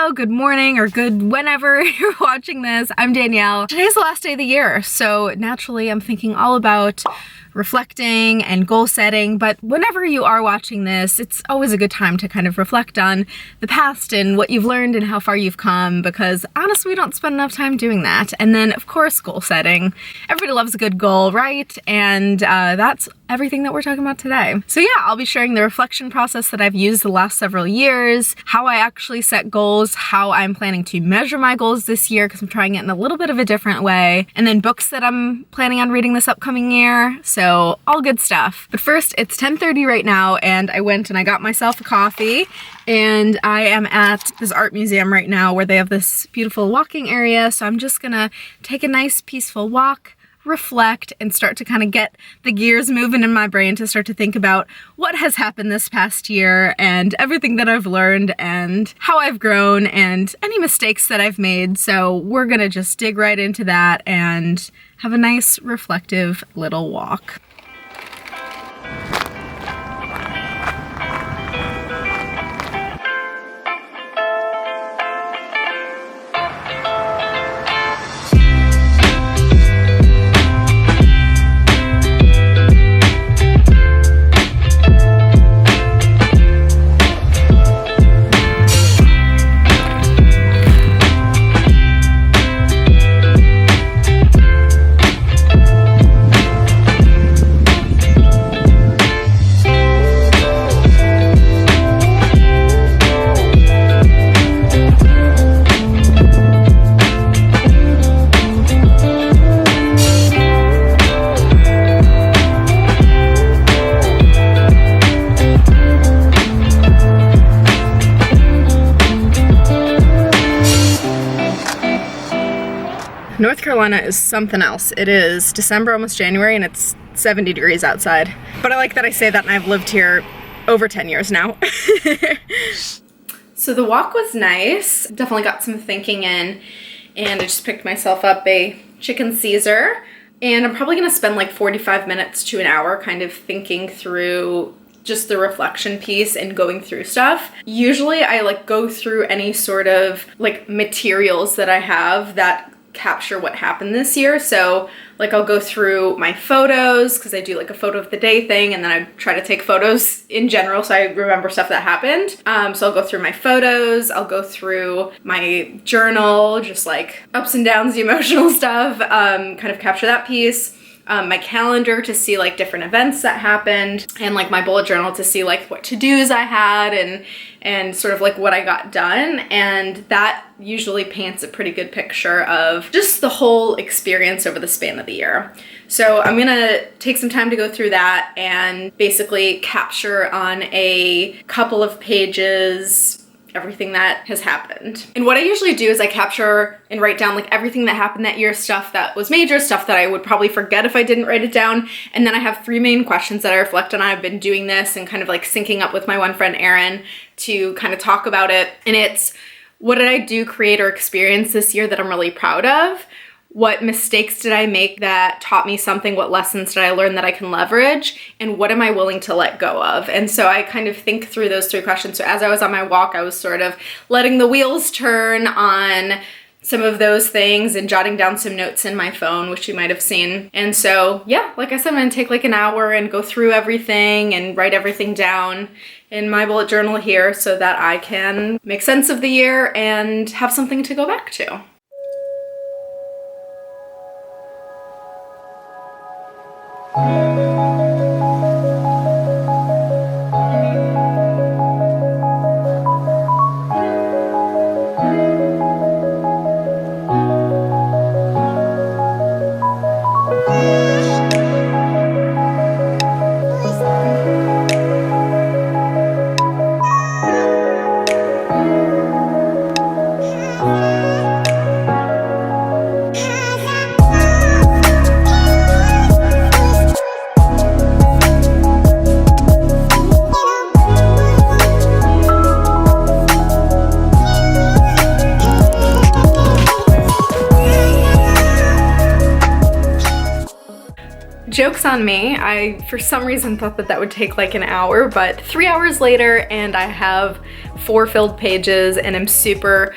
Hello, good morning, or good whenever you're watching this. I'm Danielle. Today's the last day of the year, so naturally I'm thinking all about reflecting and goal setting, but whenever you are watching this, it's always a good time to kind of reflect on the past and what you've learned and how far you've come, because honestly, we don't spend enough time doing that. And then, of course, goal setting. Everybody loves a good goal, right? And that's everything that we're talking about today. So yeah, I'll be sharing the reflection process that I've used the last several years, how I actually set goals, how I'm planning to measure my goals this year, because I'm trying it in a little bit of a different way, and then books that I'm planning on reading this upcoming year. So all good stuff. But first, it's 10:30 right now, and I went and I got myself a coffee, and I am at this art museum right now where they have this beautiful walking area. So I'm just gonna take a nice peaceful walk, reflect, and start to kind of get the gears moving in my brain to start to think about what has happened this past year and everything that I've learned and how I've grown and any mistakes that I've made. So we're gonna just dig right into that and have a nice reflective little walk. North Carolina is something else. It is December, almost January, and it's 70 degrees outside. But I like that I say that, and I've lived here over 10 years now. So the walk was nice. Definitely got some thinking in, and I just picked myself up a chicken Caesar. And I'm probably gonna spend like 45 minutes to an hour kind of thinking through just the reflection piece and going through stuff. Usually I like go through any sort of like materials that I have that capture what happened this year. So like I'll go through my photos because I do like a photo of the day thing, and then I try to take photos in general so I remember stuff that happened. So I'll go through my photos, I'll go through my journal, just like ups and downs, the emotional stuff, kind of capture that piece. My calendar to see like different events that happened, and like my bullet journal to see like what to-dos I had and sort of like what I got done. And that usually paints a pretty good picture of just the whole experience over the span of the year. So I'm gonna take some time to go through that and basically capture on a couple of pages everything that has happened. And what I usually do is I capture and write down like everything that happened that year, stuff that was major, stuff that I would probably forget if I didn't write it down. And then I have three main questions that I reflect on. I've been doing this and kind of like syncing up with my one friend Erin to kind of talk about it. And it's, what did I do, create, or experience this year that I'm really proud of? What mistakes did I make that taught me something? What lessons did I learn that I can leverage? And what am I willing to let go of? And so I kind of think through those three questions. So as I was on my walk, I was sort of letting the wheels turn on some of those things and jotting down some notes in my phone, which you might have seen. And so, yeah, like I said, I'm gonna take like an hour and go through everything and write everything down in my bullet journal here so that I can make sense of the year and have something to go back to. joke's on me. I, for some reason, thought that that would take like an hour, but 3 hours later and I have 4 filled pages and I'm super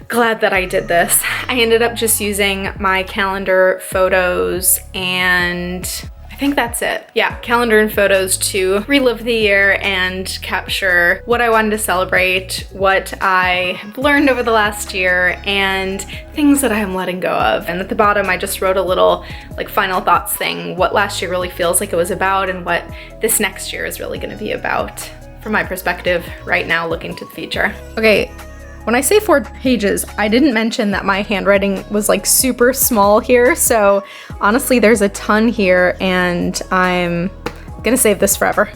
glad that I did this. I ended up just using my calendar, photos, and I think that's it. Yeah, calendar and photos to relive the year and capture what I wanted to celebrate, what I have learned over the last year, and things that I am letting go of. And at the bottom, I just wrote a little like final thoughts thing, what last year really feels like it was about and what this next year is really gonna be about from my perspective right now looking to the future. Okay. When I say 4 pages, I didn't mention that my handwriting was like super small here, so honestly there's a ton here and I'm gonna save this forever.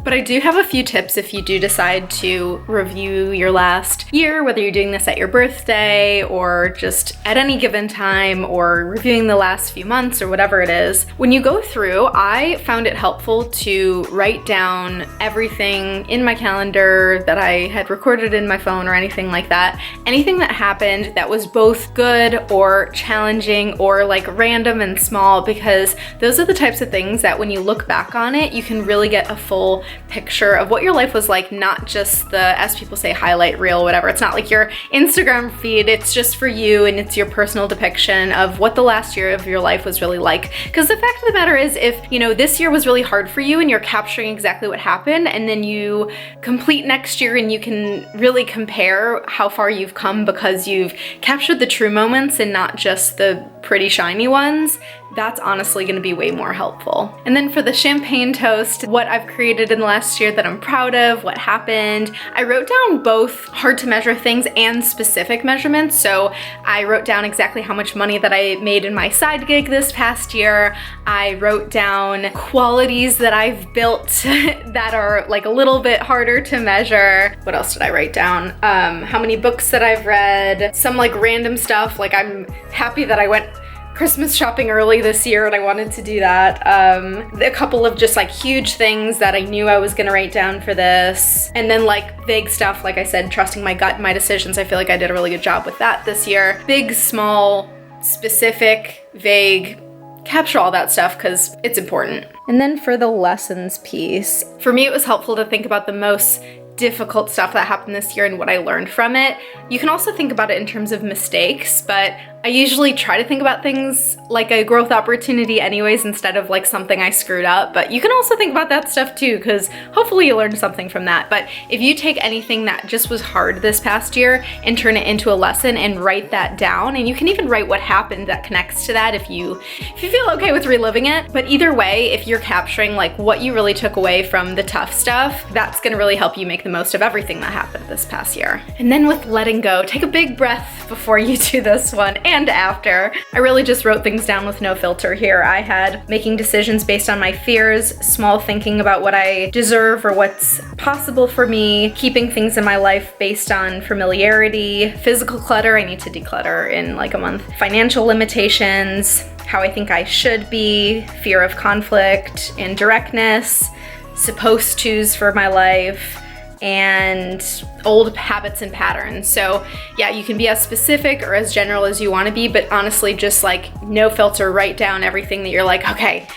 But I do have a few tips if you do decide to review your last year, whether you're doing this at your birthday or just at any given time or reviewing the last few months or whatever it is. When you go through, I found it helpful to write down everything in my calendar that I had recorded in my phone or anything like that. Anything that happened that was both good or challenging or like random and small, because those are the types of things that when you look back on it, you can really get a full picture of what your life was like, not just the, as people say, highlight reel, whatever. It's not like your Instagram feed, it's just for you and it's your personal depiction of what the last year of your life was really like. Because the fact of the matter is, if, you know, this year was really hard for you and you're capturing exactly what happened, and then you complete next year and you can really compare how far you've come because you've captured the true moments and not just the pretty shiny ones, that's honestly gonna be way more helpful. And then for the champagne toast, what I've created in the last year that I'm proud of, what happened, I wrote down both hard to measure things and specific measurements. So I wrote down exactly how much money that I made in my side gig this past year. I wrote down qualities that I've built that are like a little bit harder to measure. What else did I write down? How many books that I've read, some like random stuff, like I'm happy that I went Christmas shopping early this year and I wanted to do that. A couple of just like huge things that I knew I was gonna write down for this. And then like vague stuff, like I said, trusting my gut and my decisions. I feel like I did a really good job with that this year. Big, small, specific, vague, capture all that stuff because it's important. And then for the lessons piece, for me it was helpful to think about the most difficult stuff that happened this year and what I learned from it. You can also think about it in terms of mistakes, but I usually try to think about things like a growth opportunity anyways, instead of like something I screwed up. But you can also think about that stuff too, because hopefully you learned something from that. But if you take anything that just was hard this past year and turn it into a lesson and write that down, and you can even write what happened that connects to that if you feel okay with reliving it. But either way, if you're capturing like what you really took away from the tough stuff, that's gonna really help you make the most of everything that happened this past year. And then with letting go, take a big breath before you do this one and after. I really just wrote things down with no filter here. I had making decisions based on my fears, small thinking about what I deserve or what's possible for me, keeping things in my life based on familiarity, physical clutter, I need to declutter in like a month, financial limitations, how I think I should be, fear of conflict and directness, supposed to's for my life, and old habits and patterns. So yeah, you can be as specific or as general as you want to be, but honestly, just like no filter, write down everything that you're like, okay,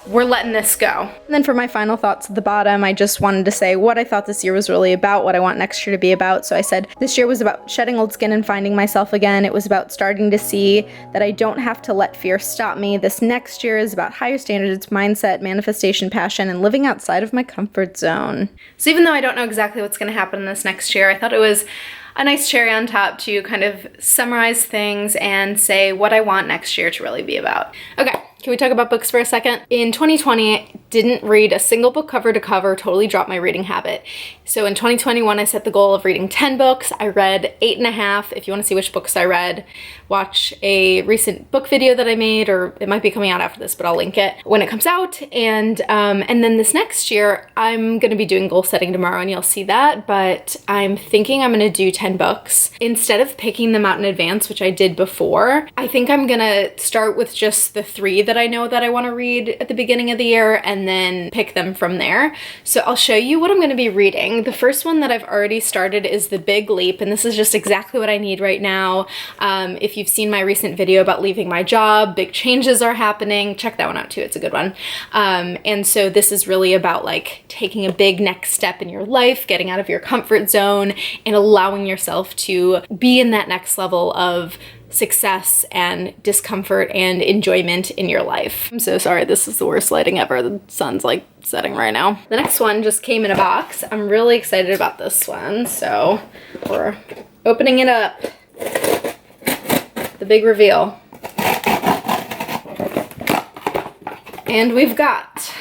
we're letting this go. And then for my final thoughts at the bottom, I just wanted to say what I thought this year was really about, what I want next year to be about. So I said this year was about shedding old skin and finding myself again. It was about starting to see that I don't have to let fear stop me. This next year is about higher standards, mindset, manifestation, passion, and living outside of my comfort zone. So even though I don't know exactly what's going to happen this next year, I thought it was a nice cherry on top to kind of summarize things and say what I want next year to really be about. Okay. Can we talk about books for a second? In 2020, I didn't read a single book cover to cover, totally dropped my reading habit. So in 2021, I set the goal of reading 10 books. I read 8.5. If you want to see which books I read, watch a recent book video that I made, or it might be coming out after this, but I'll link it when it comes out. And then this next year, I'm going to be doing goal setting tomorrow and you'll see that, but I'm thinking I'm going to do 10 10 books. Instead of picking them out in advance, which I did before, I think I'm gonna start with just the 3 that I know that I want to read at the beginning of the year and then pick them from there. So I'll show you what I'm gonna be reading. The first one that I've already started is The Big Leap, and this is just exactly what I need right now. If you've seen my recent video about leaving my job, big changes are happening. Check that one out too, it's a good one. And so this is really about like taking a big next step in your life, getting out of your comfort zone and allowing yourself to be in that next level of success and discomfort and enjoyment in your life. I'm so sorry, this is the worst lighting ever. The sun's like setting right now. The next one just came in a box. I'm really excited about this one, so we're opening it up. The big reveal. And we've got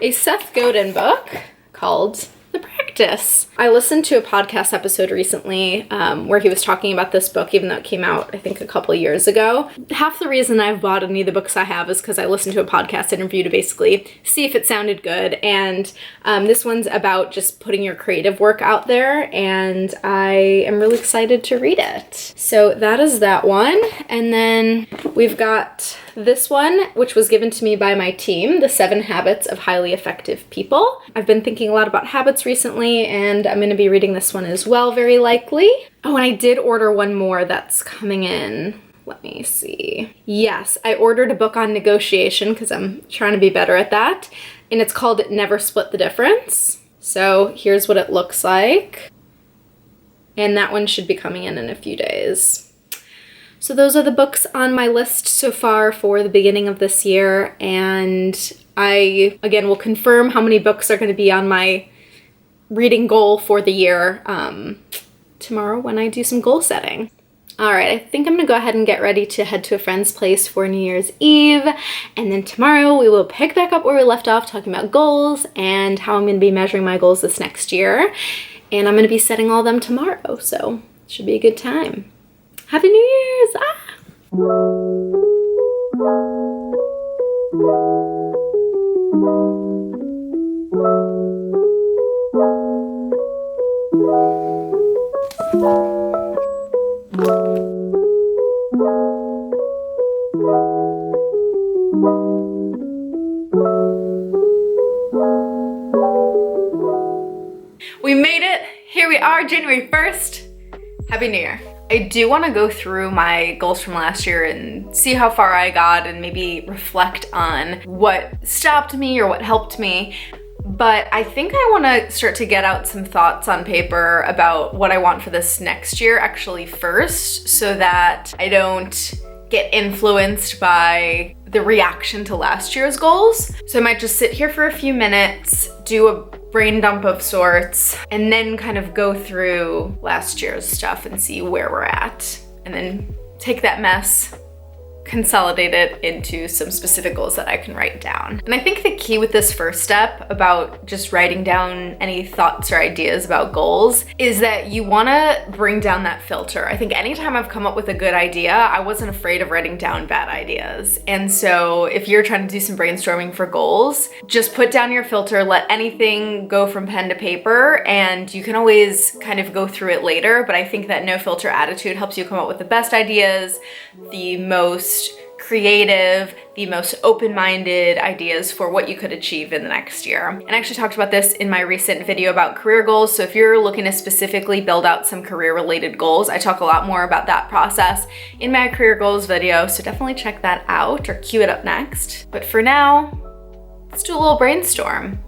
a Seth Godin book called The Practice. I listened to a podcast episode recently where he was talking about this book, even though it came out, I think, a couple of years ago. Half the reason I've bought any of the books I have is because I listened to a podcast interview to basically see if it sounded good. And this one's about just putting your creative work out there, and I am really excited to read it. So that is that one. And then we've got this one, which was given to me by my team, The 7 Habits of Highly Effective People. I've been thinking a lot about habits recently, and I'm going to be reading this one as well, very likely. Oh, and I did order one more that's coming in. Let me see. Yes, I ordered a book on negotiation because I'm trying to be better at that, and it's called Never Split the Difference. So here's what it looks like. And that one should be coming in a few days. So those are the books on my list so far for the beginning of this year, and I, again, will confirm how many books are going to be on my reading goal for the year tomorrow when I do some goal setting. All right, I think I'm gonna go ahead and get ready to head to a friend's place for New Year's Eve, and then tomorrow we will pick back up where we left off talking about goals and how I'm gonna be measuring my goals this next year, and I'm gonna be setting all of them tomorrow, so it should be a good time. Happy New Year's! We made it! Here we are, January 1st. Happy New Year. I do want to go through my goals from last year and see how far I got and maybe reflect on what stopped me or what helped me. But I think I want to start to get out some thoughts on paper about what I want for this next year actually first, so that I don't get influenced by the reaction to last year's goals. So I might just sit here for a few minutes, do a brain dump of sorts, and then kind of go through last year's stuff and see where we're at, and then take that mess, consolidate it into some specific goals that I can write down. And I think the key with this first step about just writing down any thoughts or ideas about goals is that you want to bring down that filter. I think anytime I've come up with a good idea, I wasn't afraid of writing down bad ideas. And so if you're trying to do some brainstorming for goals, just put down your filter, let anything go from pen to paper, and you can always kind of go through it later. But I think that no filter attitude helps you come up with the best ideas, the most creative, the most open-minded ideas for what you could achieve in the next year. And I actually talked about this in my recent video about career goals. So if you're looking to specifically build out some career-related goals, I talk a lot more about that process in my career goals video. So definitely check that out or cue it up next. But for now, let's do a little brainstorm.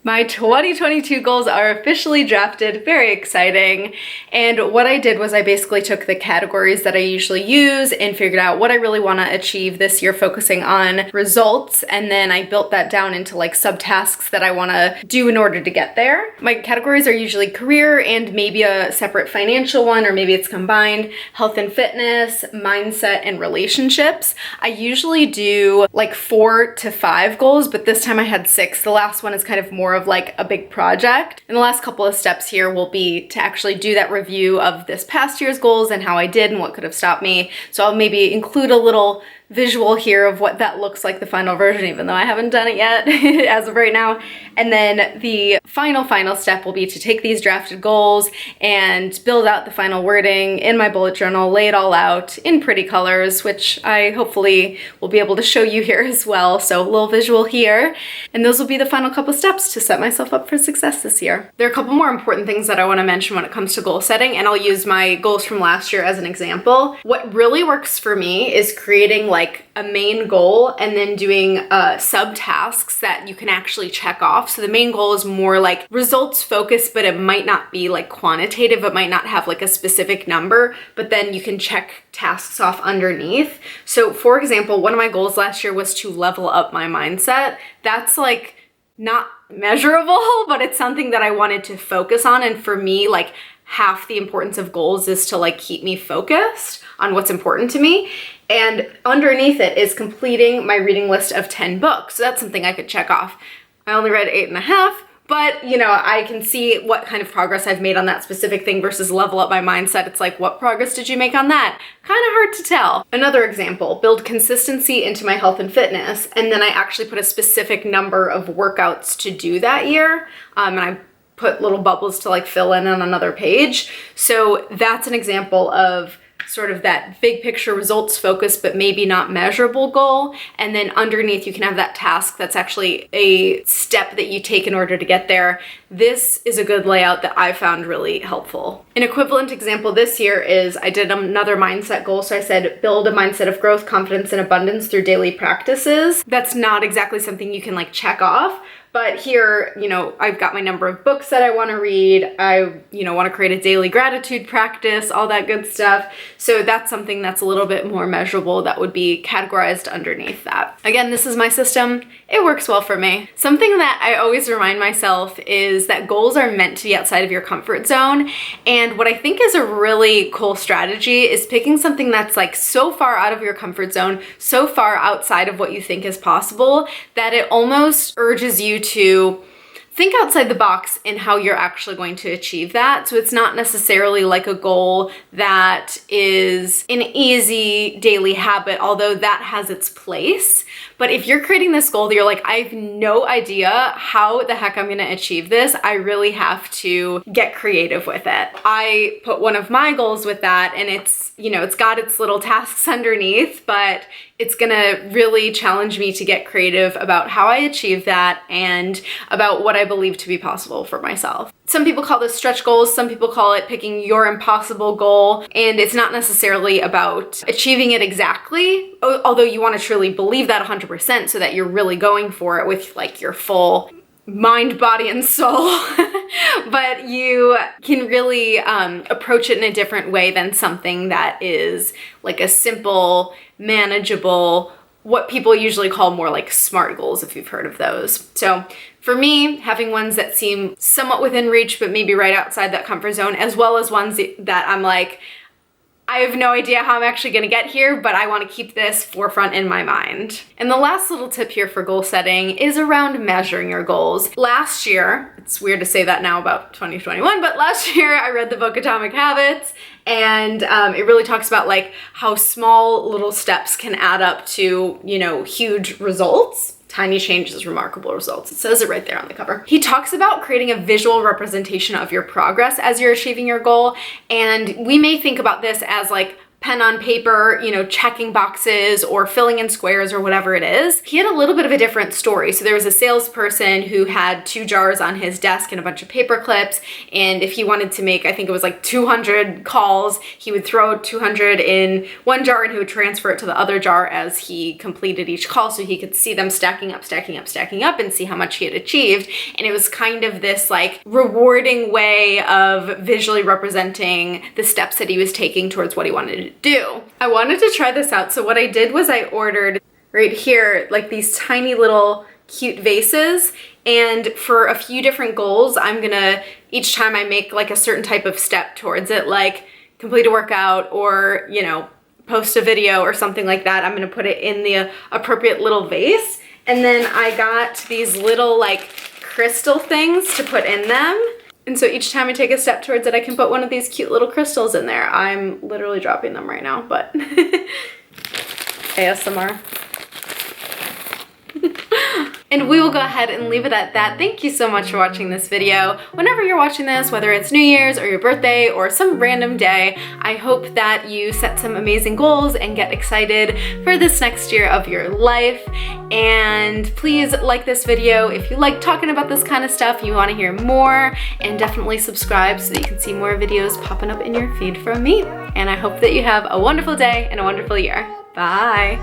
My 2022 goals are officially drafted, very exciting. And what I did was I basically took the categories that I usually use and figured out what I really want to achieve this year, focusing on results. And then I built that down into like subtasks that I want to do in order to get there. My categories are usually career and maybe a separate financial one, or maybe it's combined, health and fitness, mindset, and relationships. I usually do like 4 to 5 goals, but this time I had 6. The last one is kind of more of like a big project. And the last couple of steps here will be to actually do that review of this past year's goals and how I did and what could have stopped me. So I'll maybe include a little visual here of what that looks like, the final version, even though I haven't done it yet as of right now. And then the final step will be to take these drafted goals and build out the final wording in my bullet journal, lay it all out in pretty colors, which I hopefully will be able to show you here as well. So a little visual here. And those will be the final couple steps to set myself up for success this year. There are a couple more important things that I want to mention when it comes to goal setting, and I'll use my goals from last year as an example. What really works for me is creating like a main goal and then doing subtasks that you can actually check off. So the main goal is more like results focused, but it might not be like quantitative. It might not have like a specific number, but then you can check tasks off underneath. So for example, one of my goals last year was to level up my mindset. That's like not measurable, but it's something that I wanted to focus on. And for me, like half the importance of goals is to like keep me focused on what's important to me. And underneath it is completing my reading list of 10 books. So that's something I could check off. I only read 8.5, but you know, I can see what kind of progress I've made on that specific thing versus level up my mindset. It's like, what progress did you make on that? Kind of hard to tell. Another example, build consistency into my health and fitness. And then I actually put a specific number of workouts to do that year. And I put little bubbles to like fill in on another page. So that's an example of sort of that big picture results focus, but maybe not measurable goal. And then underneath you can have that task that's actually a step that you take in order to get there. This is a good layout that I found really helpful. An equivalent example this year is I did another mindset goal. So I said, build a mindset of growth, confidence, and abundance through daily practices. That's not exactly something you can like check off. But here, you know, I've got my number of books that I want to read. I, you know, want to create a daily gratitude practice, all that good stuff. So that's something that's a little bit more measurable that would be categorized underneath that. Again, this is my system. It works well for me. Something that I always remind myself is that goals are meant to be outside of your comfort zone. And what I think is a really cool strategy is picking something that's like so far out of your comfort zone, so far outside of what you think is possible, that it almost urges you to think outside the box in how you're actually going to achieve that. So it's not necessarily like a goal that is an easy daily habit, although that has its place. But if you're creating this goal that you're like, I have no idea how the heck I'm going to achieve this, I really have to get creative with it. I put one of my goals with that, and it's, you know, it's got its little tasks underneath, but it's gonna really challenge me to get creative about how I achieve that and about what I believe to be possible for myself. Some people call this stretch goals, some people call it picking your impossible goal, and it's not necessarily about achieving it exactly, although you want to truly believe that 100% so that you're really going for it with like your full mind, body, and soul. But you can really approach it in a different way than something that is like a simple, manageable, what people usually call more like SMART goals, if you've heard of those. So for me, having ones that seem somewhat within reach, but maybe right outside that comfort zone, as well as ones that I'm like, I have no idea how I'm actually gonna get here, but I wanna keep this forefront in my mind. And the last little tip here for goal setting is around measuring your goals. Last year, it's weird to say that now about 2021, but last year I read the book Atomic Habits, and it really talks about like how small little steps can add up to, you know, huge results. Tiny changes, remarkable results. It says it right there on the cover. He talks about creating a visual representation of your progress as you're achieving your goal. And we may think about this as like pen on paper, you know, checking boxes or filling in squares or whatever it is. He had a little bit of a different story. So there was a salesperson who had 2 jars on his desk and a bunch of paper clips. And if he wanted to make, I think it was like 200 calls, he would throw 200 in one jar and he would transfer it to the other jar as he completed each call so he could see them stacking up, stacking up, stacking up and see how much he had achieved. And it was kind of this like rewarding way of visually representing the steps that he was taking towards what he wanted to do. I wanted to try this out. So what I did was I ordered right here like these tiny little cute vases, and for a few different goals I'm gonna, each time I make like a certain type of step towards it, like complete a workout or, you know, post a video or something like that, I'm gonna put it in the appropriate little vase. And then I got these little like crystal things to put in them. And so each time I take a step towards it, I can put one of these cute little crystals in there. I'm literally dropping them right now, but ASMR. And we will go ahead and leave it at that. Thank you so much for watching this video. Whenever you're watching this, whether it's New Year's or your birthday or some random day, I hope that you set some amazing goals and get excited for this next year of your life. And please like this video if you like talking about this kind of stuff, you want to hear more, and definitely subscribe so that you can see more videos popping up in your feed from me. And I hope that you have a wonderful day and a wonderful year. Bye.